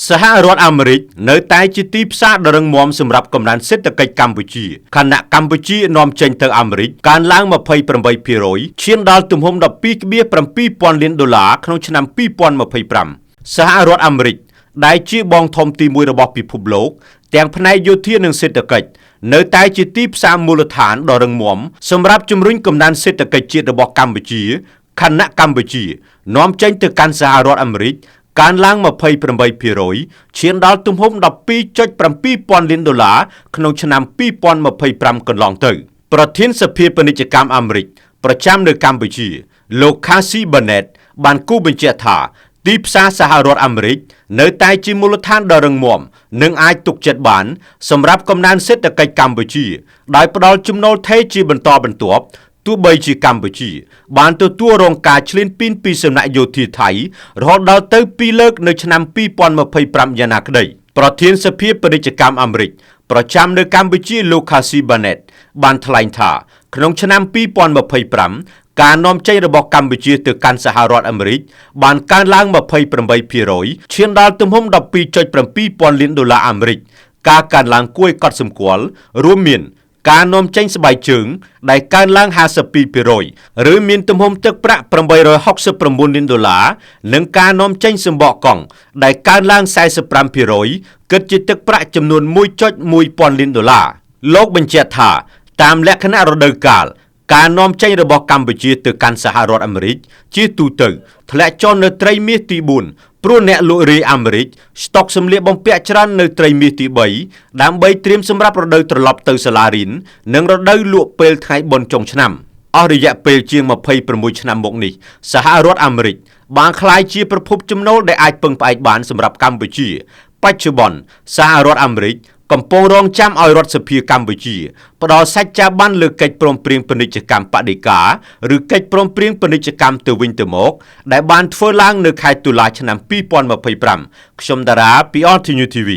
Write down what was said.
សហរដ្ឋអាមេរិកនៅតែជាទីផ្សារដ៏រឹងមាំសម្រាប់កំណើនសេដ្ឋកិច្ចកម្ពុជាខណៈកម្ពុជានាំចេញទៅអាមេរិកកើនឡើង28%ឈានដល់ទំហំ $12.7 លានក្នុងឆ្នាំ2025សហរដ្ឋអាមេរិកដែលជាបងធំទី1របស់ពិភពលោកទាំងផ្នែកយោធានិងសេដ្ឋកិច្ចនៅតែជាទីផ្សារមូលដ្ឋានដ៏រឹងមាំសម្រាប់ជំរុញកំណើនសេដ្ឋកិច្ចជាតិរបស់កម្ពុជាខណៈកម្ពុជានាំចេញទៅកាន់សហរដ្ឋអាមេរិកកើនឡើង28%ឈានដល់ទំហំ $12.7 លានក្នុងឆ្នាំ2025កន្លងទៅប្រធានសភាពាណិជ្ជកម្មអាមេរិកប្រចាំនៅកម្ពុជាលោក Casey Bennett បានគូបញ្ជាក់ថាទីផ្សារសហរដ្ឋអាមេរិកនៅតែជាមូលដ្ឋានដ៏រឹងមាំនិងអាចទុកចិត្តបានសម្រាប់កំណើនសេដ្ឋកិច្ចកម្ពុជាដោយផ្ដល់ចំណូលថេរជាបន្តបន្ទាប់ទោះបីជាកម្ពុជាបានទទួលរងការឈ្លានពានពីសំណាក់យោធាថៃរហូតដល់ទៅ2លើកនៅឆ្នាំ2025យ៉ាងណាក្តីប្រធានសភាពាណិជ្ជកម្មអាមេរិកប្រចាំនៅកម្ពុជាលោក Casey Bennett បានថ្លែងថាក្នុងឆ្នាំ2025ការនាំចេញរបស់កម្ពុជាទៅកាន់សហរដ្ឋអាមេរិកបានកើនឡើង28%ឈានដល់ទំហំ $12.7 លានអាមេរិកការកើនឡើងគួរឲ្យកត់សម្គាល់រួមមានការនាំចេញស្បែកជើងដែលកើនឡើង 52% ឬមានទំហំទឹកប្រាក់$869 លាននិងការនាំចេញសម្បកកង់ដែលកើនឡើង 45% គិតជាទឹកប្រាក់ចំនួន $1.1 ពាន់លានលោកបញ្ជាក់ថាតាមលក្ខណៈរដូវកាលការនាំចេញរបស់កម្ពុជាទៅកាន់សហរដ្ឋអាមេរិកជាទូទៅធ្លាក់ចុះនៅត្រីមាសទី4ព្រោះអ្នកលក់រាយអាមេរិកស្តុកសម្លៀកបំពាក់ច្រើននៅត្រីមាសទី3ដើម្បីត្រៀមសម្រាប់រដូវត្រឡប់ទៅសាលារៀននិងរដូវលក់ពេលថ្ងៃបុណ្យចុងឆ្នាំអស់រយៈពេលជាង26ឆ្នាំមកនេះសហរដ្ឋអាមេរិកបានក្លាយជាប្រភពចំណូលដែលអាចពឹងផ្អែកបានសម្រាប់កម្ពុជាបច្ចុប្បន្នសហរដ្ឋអាមេរិកកំពុងរងចាំឲ្យរដ្ឋសភាកម្ពុជាផ្ដល់សច្ចាប័នលើកិច្ចព្រមព្រៀងពាណិជ្ជកម្មបដិការឬកិច្ចព្រមព្រៀងពាណិជ្ជកម្មទៅវិញទៅមកដែលបានធ្វើឡើងនៅខែតុលាឆ្នាំ2025ខ្ញុំតារាពី All News TV